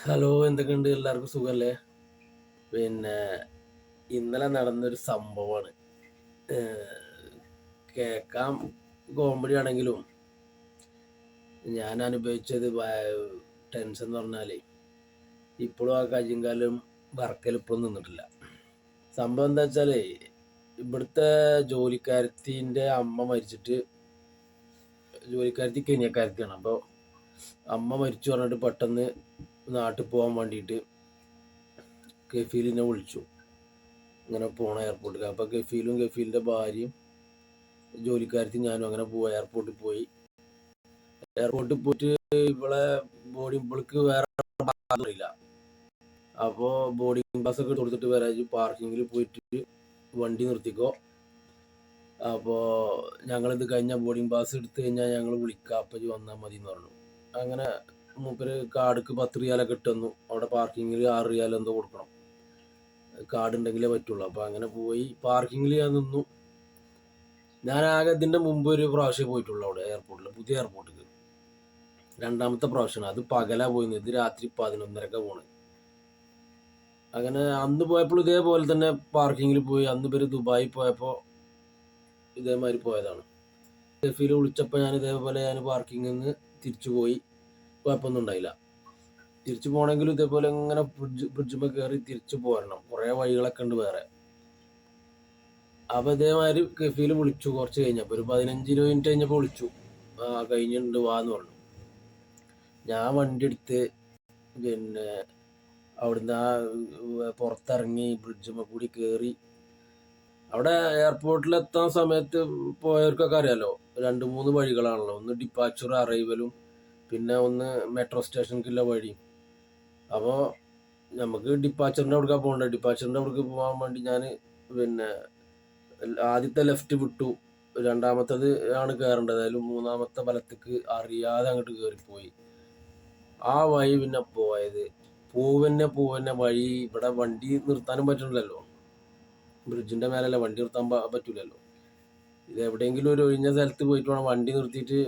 Hello, എന്തൊക്കെയുണ്ട്? എല്ലാവർക്കും സുഖല്ലേ? പിന്നെ ഇന്നലെ നടന്നൊരു സംഭവമാണ്. കേൾക്കാൻ കോമഡി ആണെങ്കിലും ഞാൻ അനുഭവിച്ചത് ടെൻഷൻ എന്ന് പറഞ്ഞാലേ ഇപ്പോഴും ആ കയ്യും കാലും വറക്കൽ ഇപ്പോഴും നിന്നിട്ടില്ല. സംഭവം എന്താ വെച്ചാലേ, ഇവിടുത്തെ ജോലിക്കാരത്തിൻ്റെ അമ്മ മരിച്ചിട്ട്, ജോലിക്കാരത്തി കെനിയക്കാരത്തിയാണ്. അപ്പോൾ അമ്മ മരിച്ചു പറഞ്ഞിട്ട് പെട്ടെന്ന് നാട്ടിൽ പോകാൻ വേണ്ടിയിട്ട് കെഫീലിനെ വിളിച്ചു. ഇങ്ങനെ പോണ എയർപോർട്ടിൽ. അപ്പോൾ കെഫീലിൻ്റെ ഭാര്യയും ജോലിക്കാരത്തി ഞാനും അങ്ങനെ എയർപോർട്ടിൽ പോയി. എയർപോർട്ടിൽ പോയിട്ട് ഇവൾക്ക് വേറെ അറിയില്ല. അപ്പോൾ ബോർഡിംഗ് പാസ് ഒക്കെ കൊടുത്തിട്ട് വരാൻ പാർക്കിങ്ങിൽ പോയിട്ട് വണ്ടി നിർത്തിക്കോ, അപ്പോൾ ഞങ്ങളിത് കഴിഞ്ഞാൽ ബോർഡിംഗ് പാസ് എടുത്തു കഴിഞ്ഞാൽ ഞങ്ങൾ വിളിക്കാം, അപ്പം വന്നാൽ മതി എന്ന് പറഞ്ഞു. അങ്ങനെ മൂപ്പര് കാർഡ്ക്ക് 10 റിയാലൊക്കെ ഇട്ടുതന്നു. അവിടെ പാർക്കിങ്ങിൽ 6 റിയാൽ എന്തോ കൊടുക്കണം, കാർഡ് ഉണ്ടെങ്കിലേ പറ്റുള്ളൂ. അപ്പോൾ അങ്ങനെ പോയി പാർക്കിങ്ങിൽ ഞാൻ നിന്നു. ഞാൻ ആകെ ഇതിൻ്റെ മുമ്പ് ഒരു പ്രാവശ്യം പോയിട്ടുള്ളൂ അവിടെ എയർപോർട്ടിൽ, പുതിയ എയർപോർട്ടിൽ. രണ്ടാമത്തെ പ്രാവശ്യമാണ്. അത് പകലാ പോയിരുന്നത്. ഇത് രാത്രി 11:30 പോണ്. അങ്ങനെ അന്ന് പോയപ്പോൾ ഇതേപോലെ തന്നെ പാർക്കിങ്ങിൽ പോയി. അന്ന് പേര് ദുബായി പോയപ്പോൾ ഇതേമാതിരി പോയതാണ്. ഷെഫീൽ വിളിച്ചപ്പോൾ ഞാൻ പാർക്കിങ്ങിൽ നിന്ന് തിരിച്ചു പോയി. കുഴപ്പമൊന്നും ഉണ്ടായില്ല. തിരിച്ചു പോകണമെങ്കിലും ഇതേപോലെ ഇങ്ങനെ ബ്രിഡ്ജിമേ കയറി തിരിച്ചു പോരണം. കുറേ വഴികളൊക്കെ ഉണ്ട് വേറെ. അപ്പോൾ ഇതേമാതിരി കെഫീൽ വിളിച്ചു. കുറച്ച് കഴിഞ്ഞപ്പോൾ ഒരു 15-20 മിനിറ്റ് കഴിഞ്ഞപ്പോൾ വിളിച്ചു. കഴിഞ്ഞിട്ടുണ്ട് വാന്ന് പറഞ്ഞു. ഞാൻ വണ്ടി എടുത്ത് പിന്നെ അവിടുന്ന് പുറത്തിറങ്ങി ബ്രിഡ്ജിമേ കൂടി കയറി. അവിടെ എയർപോർട്ടിലെത്താൻ സമയത്ത് പോയവർക്കൊക്കെ അറിയാലോ, 2-3 വഴികളാണല്ലോ. ഒന്ന് ഡിപ്പാച്ചർ അറൈവലും പിന്നെ ഒന്ന് മെട്രോ സ്റ്റേഷനിലേക്കുള്ള വഴി. അപ്പോൾ നമുക്ക് ഡിപ്പാച്ചറിൻ്റെ അവിടേക്കാണ് പോകേണ്ടത്. ഡിപ്പാച്ചറിൻ്റെ അവിടേക്ക് പോകാൻ വേണ്ടി ഞാൻ പിന്നെ ആദ്യത്തെ ലെഫ്റ്റ് വിട്ടു, രണ്ടാമത്തത് ആണ് കയറേണ്ടത്. അതിലും മൂന്നാമത്തെ വലത്തേക്ക് അറിയാതെ അങ്ങോട്ട് കയറിപ്പോയി. ആ വഴി പിന്നെ പോയത് പൂവന്നെ വഴി. ഇവിടെ വണ്ടി നിർത്താനും പറ്റണില്ലല്ലോ, ബ്രിഡ്ജിൻ്റെ മേലല്ല, വണ്ടി നിർത്താൻ പറ്റൂലല്ലോ. ഇത് എവിടെയെങ്കിലും ഒരു ഒഴിഞ്ഞ സ്ഥലത്ത് പോയിട്ട് വേണം വണ്ടി നിർത്തിയിട്ട്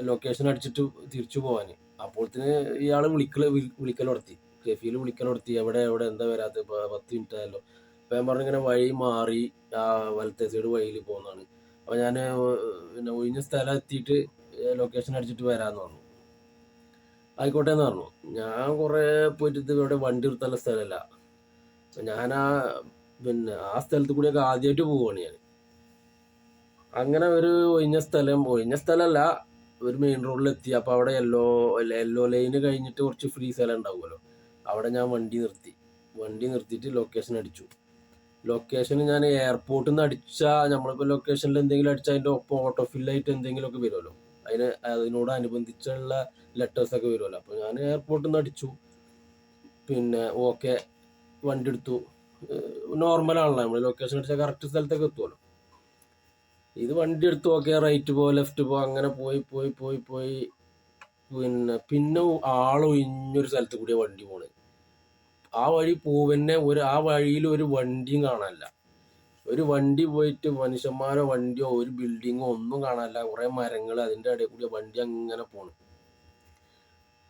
ലൊക്കേഷൻ അടിച്ചിട്ട് തിരിച്ചു പോകാൻ. അപ്പോഴത്തിന് ഇയാൾ വിളിക്കൽ നടത്തി, ഷെഫീൽ വിളിക്കൽ നടത്തി. എവിടെ എന്താ വരാത്ത, 10 മിനിറ്റ് ആയല്ലോ. അപ്പം ഞാൻ പറഞ്ഞു ഇങ്ങനെ വഴി മാറി വലത്തെ സൈഡ് വഴിയിൽ പോകുന്നതാണ്. അപ്പോൾ ഞാൻ പിന്നെ ഒഴിഞ്ഞ സ്ഥലം എത്തിയിട്ട് ലൊക്കേഷൻ അടിച്ചിട്ട് വരാമെന്ന് പറഞ്ഞു. ആയിക്കോട്ടെ എന്ന് പറഞ്ഞു. ഞാൻ കുറേ പോയിട്ട് ഇത് ഇവിടെ വണ്ടി നിർത്താനുള്ള സ്ഥലമല്ല. ഞാൻ പിന്നെ ആ സ്ഥലത്ത് കൂടിയൊക്കെ ആദ്യമായിട്ട് പോവുകയാണ് ഞാൻ. അങ്ങനെ ഒരു ഒഴിഞ്ഞ സ്ഥലമല്ല, ഒരു മെയിൻ റോഡിലെത്തി. അപ്പോൾ അവിടെ യെല്ലോ ലൈന് കഴിഞ്ഞിട്ട് കുറച്ച് ഫ്രീ സ്ഥലം ഉണ്ടാവുമല്ലോ. അവിടെ ഞാൻ വണ്ടി നിർത്തിയിട്ട് ലൊക്കേഷൻ അടിച്ചു. ലൊക്കേഷന് ഞാൻ എയർപോർട്ടിൽ നിന്ന് അടിച്ചാൽ, നമ്മളിപ്പോൾ ലൊക്കേഷനിൽ എന്തെങ്കിലും അടിച്ചാൽ അതിൻ്റെ ഒപ്പം ഓട്ടോ ഫില്ലായിട്ട് എന്തെങ്കിലുമൊക്കെ വരുമല്ലോ, അതിനോടനുബന്ധിച്ചുള്ള ലെറ്റേഴ്സൊക്കെ വരുമല്ലോ. അപ്പോൾ ഞാൻ എയർപോർട്ടിൽ നിന്ന് അടിച്ചു. പിന്നെ ഓക്കെ, വണ്ടി എടുത്തു. നോർമലാണല്ലോ, നമ്മൾ ലൊക്കേഷൻ അടിച്ചാൽ കറക്റ്റ് സ്ഥലത്തൊക്കെ എത്തുമല്ലോ. ഇത് വണ്ടി എടുത്ത് ഓക്കെ, റൈറ്റ് പോ ലെഫ്റ്റ് പോ അങ്ങനെ പോയി പിന്നെ ആളൊഴിഞ്ഞൊരു സ്ഥലത്ത് കൂടിയ വണ്ടി പോണത്. ആ വഴി പൂവന്നെ ആ വഴിയിൽ ഒരു വണ്ടിയും കാണാനില്ല. ഒരു വണ്ടി പോയിട്ട് മനുഷ്യന്മാരോ വണ്ടിയോ ഒരു ബിൽഡിങ്ങോ ഒന്നും കാണാനില്ല. കുറേ മരങ്ങൾ, അതിൻ്റെ ഇടയിൽ കൂടിയ വണ്ടി അങ്ങനെ പോണു.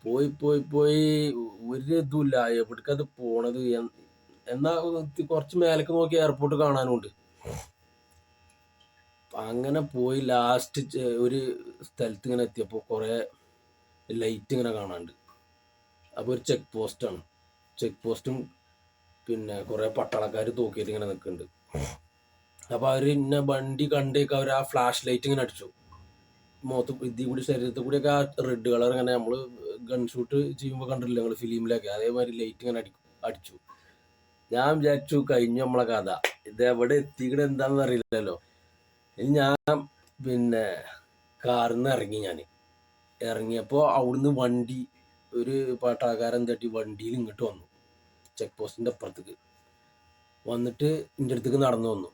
പോയി ഒരു ഇതുമില്ല എവിടേക്കത് പോണത്. എന്നാൽ കുറച്ച് മേലേക്ക് നോക്കി എയർപോർട്ട് കാണാനുണ്ട്. അങ്ങനെ പോയി ലാസ്റ്റ് ഒരു സ്ഥലത്ത് ഇങ്ങനെ എത്തിയപ്പോൾ കുറേ ലൈറ്റ് ഇങ്ങനെ കാണാനുണ്ട്. അപ്പോൾ ഒരു ചെക്ക് പോസ്റ്റും പിന്നെ കുറേ പട്ടാളക്കാർ തൂക്കിയിട്ട് ഇങ്ങനെ നിൽക്കുന്നുണ്ട്. അപ്പോൾ അവർ ഇന്ന വണ്ടി കണ്ടേക്ക് അവർ ആ ഫ്ലാഷ് ലൈറ്റ് ഇങ്ങനെ അടിച്ചു. ഇതിൽ കൂടി ശരീരത്തിൽ കൂടിയൊക്കെ ആ റെഡ് കളർ ഇങ്ങനെ, നമ്മൾ ഗൺ ഷൂട്ട് ചെയ്യുമ്പോൾ കണ്ടിട്ടില്ല നിങ്ങൾ ഫിലിമിലൊക്കെ, അതേമാതിരി ലൈറ്റ് ഇങ്ങനെ അടിച്ചു. ഞാൻ വിചാരിച്ചു കഴിഞ്ഞു നമ്മളെ കഥ. ഇത് എവിടെ എത്തിക്കണ എന്താണെന്ന് അറിയില്ലല്ലോ. ഞാൻ പിന്നെ കാറിൽ നിന്ന് ഇറങ്ങിയപ്പോൾ അവിടുന്ന് വണ്ടി, ഒരു പട്ടാളക്കാരൻ തട്ടി വണ്ടിയിൽ ഇങ്ങോട്ട് വന്നു. ചെക്ക് പോസ്റ്റിൻ്റെ അപ്പുറത്തേക്ക് വന്നിട്ട് എൻ്റെ അടുത്തേക്ക് നടന്നു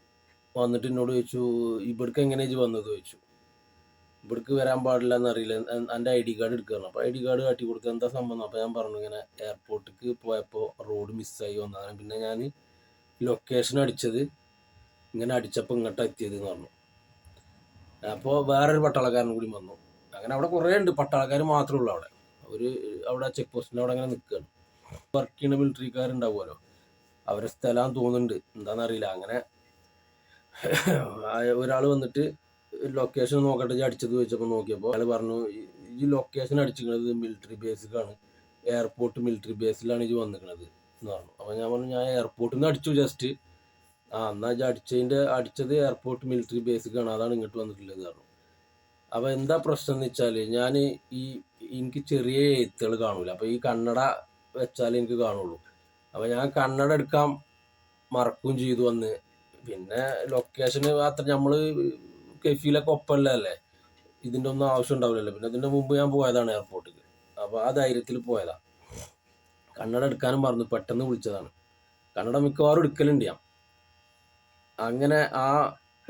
വന്നിട്ട് എന്നോട് ചോദിച്ചു, ഇവിടേക്ക് എങ്ങനെയാ വന്നത് ചോദിച്ചു. ഇവിടേക്ക് വരാൻ പാടില്ല എന്നറിയില്ല, എൻ്റെ ID കാർഡ് എടുക്കുകയാണ്. അപ്പോൾ ID കാർഡ് കാട്ടി കൊടുക്കുക, എന്താ സംഭവം. അപ്പോൾ ഞാൻ പറഞ്ഞു ഇങ്ങനെ എയർപോർട്ടിലേക്ക് പോയപ്പോൾ റോഡ് മിസ്സായി വന്നതാണ്, പിന്നെ ഞാൻ ലൊക്കേഷൻ അടിച്ചത് ഇങ്ങനെ അടിച്ചപ്പോൾ ഇങ്ങോട്ട് എത്തിയത് എന്ന് പറഞ്ഞു. അപ്പോൾ വേറൊരു പട്ടാളക്കാരൻ കൂടി വന്നു. അങ്ങനെ അവിടെ കുറേ ഉണ്ട്, പട്ടാളക്കാർ മാത്രമേ ഉള്ളൂ അവിടെ. അവിടെ ചെക്ക് പോസ്റ്റിൻ്റെ അവിടെ അങ്ങനെ നിൽക്കുകയാണ്. വർക്ക് ചെയ്യുന്ന മിലിറ്ററിക്കാരുണ്ടാവുമല്ലോ, അവരെ സ്ഥലം തോന്നുന്നുണ്ട്, എന്താണെന്നറിയില്ല. അങ്ങനെ ഒരാൾ വന്നിട്ട് ലൊക്കേഷൻ നോക്കട്ടെ ഞാൻ അടിച്ചത് ചോദിച്ചപ്പോൾ നോക്കിയപ്പോൾ അയാൾ പറഞ്ഞു, ഈ ലൊക്കേഷൻ അടിച്ചിരിക്കുന്നത് മിലിറ്ററി ബേസിലാണ്, എയർപോർട്ട് മിലിറ്ററി ബേസിലാണ് ഇത് വന്നിരിക്കുന്നത് എന്ന് പറഞ്ഞു. അപ്പോൾ ഞാൻ പറഞ്ഞു, ഞാൻ എയർപോർട്ടിൽ നിന്ന് അടിച്ചു ജസ്റ്റ്. എന്നാൽ ഇത് അടിച്ചത് എയർപോർട്ട് മിലിറ്ററി ബേസിക്കാണ്, അതാണ് ഇങ്ങോട്ട് വന്നിട്ടുള്ളത് പറഞ്ഞു. അപ്പോൾ എന്താ പ്രശ്നം എന്ന് വെച്ചാൽ, എനിക്ക് ചെറിയ എഴുത്തുകൾ കാണൂല. അപ്പോൾ ഈ കണ്ണട വെച്ചാൽ എനിക്ക് കാണുള്ളൂ. അപ്പോൾ ഞാൻ കണ്ണട എടുക്കാൻ മറക്കുകയും ചെയ്തു വന്ന്. പിന്നെ ലൊക്കേഷന് അത്ര നമ്മൾ കെഫീലൊക്കെ ഒപ്പമല്ലേ, ഇതിൻ്റെ ഒന്നും ആവശ്യം ഉണ്ടാവില്ലല്ലോ. പിന്നെ ഇതിൻ്റെ മുമ്പ് ഞാൻ പോയതാണ് എയർപോർട്ടിൽ. അപ്പോൾ ആ ധൈര്യത്തിൽ പോയതാണ്. കണ്ണട എടുക്കാനും മറന്നു, പെട്ടെന്ന് വിളിച്ചതാണ്. കണ്ണട മിക്കവാറും എടുക്കലുണ്ട് ഞാൻ. അങ്ങനെ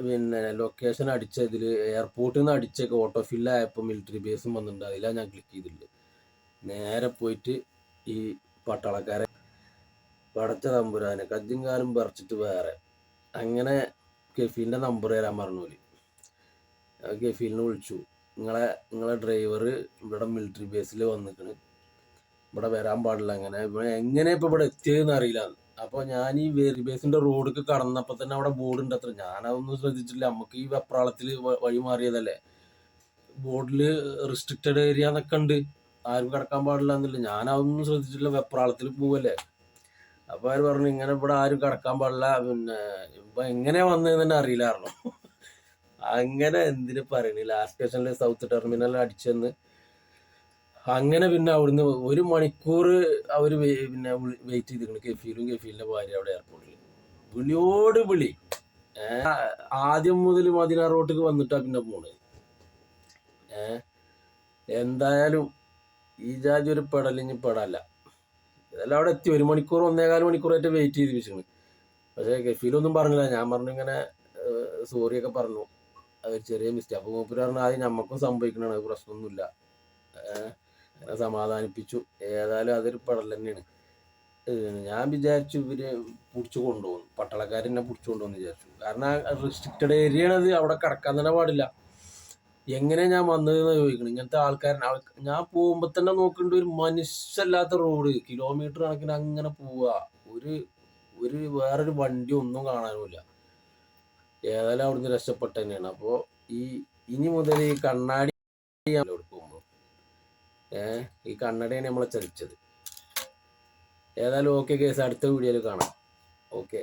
പിന്നെ ലൊക്കേഷൻ അടിച്ചതിൽ എയർപോർട്ടിൽ നിന്ന് അടിച്ചൊക്കെ ഓട്ടോ ഫില്ലായപ്പോൾ മിലിറ്ററി ബേസും വന്നിട്ടുണ്ട്. അതിലാണ് ഞാൻ ക്ലിക്ക് ചെയ്തിട്ടുണ്ട്. നേരെ പോയിട്ട് ഈ പട്ടാളക്കാരെ പടച്ച തമ്പുരാനെ കജ്ജിങ്കാലും പറിച്ചിട്ട് വേറെ. അങ്ങനെ കെഫീലിൻ്റെ നമ്പർ തരാൻ പറഞ്ഞു. കെഫീലിനെ വിളിച്ചു, നിങ്ങളെ ഡ്രൈവർ ഇവിടെ മിലിറ്ററി ബേസിൽ വന്നിക്കണ്, ഇവിടെ വരാൻ പാടില്ല. എങ്ങനെ ഇപ്പോൾ ഇവിടെ എത്തിയതെന്ന് അറിയില്ല. അപ്പോൾ ഞാൻ ഈ മിലിറ്ററി ബേസിൻ്റെ റോഡിലേക്ക് കടന്നപ്പോൾ തന്നെ അവിടെ ബോർഡ് ഉണ്ട് അത്ര. ഞാനതൊന്നും ശ്രദ്ധിച്ചില്ല, നമുക്ക് ഈ വെപ്രാളത്തിൽ വഴി മാറിയതല്ലേ. ബോർഡിൽ റിസ്ട്രിക്റ്റഡ് ഏരിയ എന്നൊക്കെ ഉണ്ട്, ആരും കിടക്കാൻ പാടില്ല എന്നില്ല. ഞാനതൊന്നും ശ്രദ്ധിച്ചില്ല, വെപ്രാളത്തിൽ പോവല്ലേ. അപ്പോൾ അവർ പറഞ്ഞു, ഇങ്ങനെ ഇവിടെ ആരും കിടക്കാൻ പാടില്ല, പിന്നെ ഇപ്പം എങ്ങനെയാ വന്നതെന്ന് തന്നെ അറിയില്ലായിരുന്നു. അങ്ങനെ എന്തിനു പറയണ, ലാസ്റ്റ് സ്റ്റേഷനിൽ സൗത്ത് ടെർമിനൽ അടിച്ചെന്ന്. അങ്ങനെ പിന്നെ അവിടുന്ന് 1 മണിക്കൂർ അവർ പിന്നെ വെയിറ്റ് ചെയ്തിരിക്കണം, കെഫീലിൻ്റെ ഭാര്യ അവിടെ എയർപോർട്ടിൽ. വിളിയോട് വിളി. ആദ്യം മുതൽ മദീന റോട്ടിക്ക് വന്നിട്ടാ പിന്നെ പോണത്. എന്തായാലും ഈ ജാതി ഒരു പെടലിഞ്ഞ് പെടല്ല. ഇതെല്ലാം അവിടെ എത്തി. 1 മണിക്കൂർ 1.25 മണിക്കൂറായിട്ട് വെയിറ്റ് ചെയ്ത് വെച്ചിരുന്നു. പക്ഷേ കെഫീലൊന്നും പറഞ്ഞില്ല. ഞാൻ പറഞ്ഞു ഇങ്ങനെ സോറിയൊക്കെ പറഞ്ഞു, അത് ചെറിയ മിസ്റ്റേക്ക്. അപ്പോൾ മൂപ്പര് പറഞ്ഞു, ആദ്യം നമുക്കും സംഭവിക്കണതാണ്, അത് പ്രശ്നമൊന്നുമില്ല. അങ്ങനെ സമാധാനിപ്പിച്ചു. ഏതായാലും അതൊരു പെടൽ തന്നെയാണ്. ഞാൻ വിചാരിച്ചു ഇവര് പിടിച്ചു കൊണ്ടുപോകും, പട്ടാളക്കാരെന്നെ പിടിച്ചു കൊണ്ടുപോകുന്നു വിചാരിച്ചു. കാരണം റിസ്ട്രിക്റ്റഡ് ഏരിയ ആണത്, അവിടെ കിടക്കാൻ തന്നെ പാടില്ല. എങ്ങനെ ഞാൻ വന്നതെന്ന് ചോദിക്കണം. ഇങ്ങനത്തെ ഞാൻ പോകുമ്പോൾ തന്നെ നോക്കേണ്ട ഒരു മനുഷ്യല്ലാത്ത റോഡ്, കിലോമീറ്റർ കണക്കിന് അങ്ങനെ പോവുക, വേറൊരു വണ്ടി ഒന്നും കാണാനുമില്ല. ഏതായാലും അവിടുന്ന് രക്ഷപ്പെട്ട തന്നെയാണ്. അപ്പോൾ ഇനി മുതൽ ഈ കണ്ണാടി എടുക്കുമ്പോൾ ഈ കണ്ണടയാണ് നമ്മളെ ചതിച്ചത്. ഏതായാലും ഓക്കെ കേസ്, അടുത്ത വീഡിയോയിൽ കാണാം. ഓക്കെ.